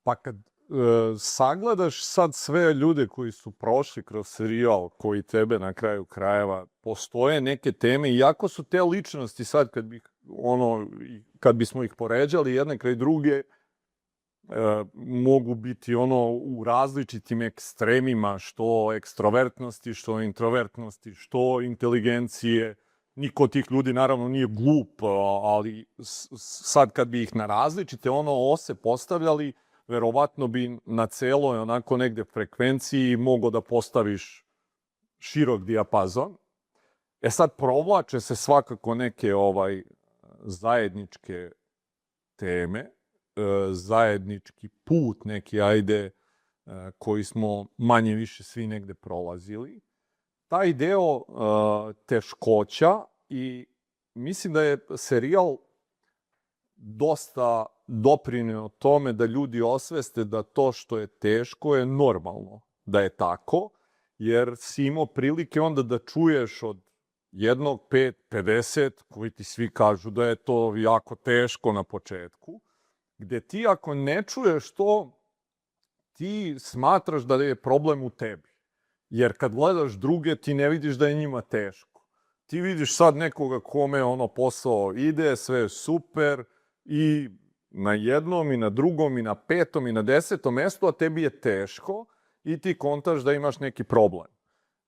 Pa kad sagledaš sad sve ljude koji su prošli kroz serijal, koji tebe na kraju krajeva, postoje neke teme, iako su te ličnosti sad kad bismo ih poređali jedne kraj druge, mogu biti u različitim ekstremima, što ekstrovertnosti, što introvertnosti, što inteligencije. Niko od tih ljudi naravno nije glup, ali sad kad bi ih na različite ose postavljali, verovatno bi na celoj onako negde frekvenciji mogao da postaviš širok dijapazon. Sad provlače se svakako neke zajedničke teme, zajednički put neki, koji smo manje više svi negde prolazili. Taj deo teškoća, i mislim da je serijal dosta doprineo tome da ljudi osveste da to što je teško je normalno, da je tako, jer si imao prilike onda da čuješ od 1, 5, 50, koji ti svi kažu da je to jako teško na početku, gde ti ako ne čuješ to, ti smatraš da je problem u tebi. Jer kad gledaš druge, ti ne vidiš da je njima teško. Ti vidiš sad nekoga kome posao ide, sve je super, i na jednom, i na drugom, i na 5. i na 10. mestu, a tebi je teško i ti kontaš da imaš neki problem.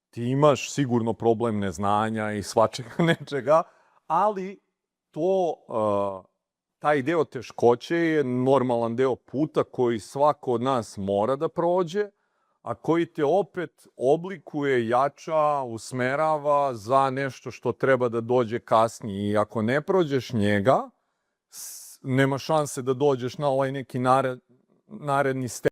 Ti imaš sigurno problem neznanja i svačega nečega, ali taj deo teškoće je normalan deo puta koji svako od nas mora da prođe, a koji te opet oblikuje, jača, usmerava za nešto što treba da dođe kasnije. I ako ne prođeš njega, nema šanse da dođeš na ovaj neki naredni stepen.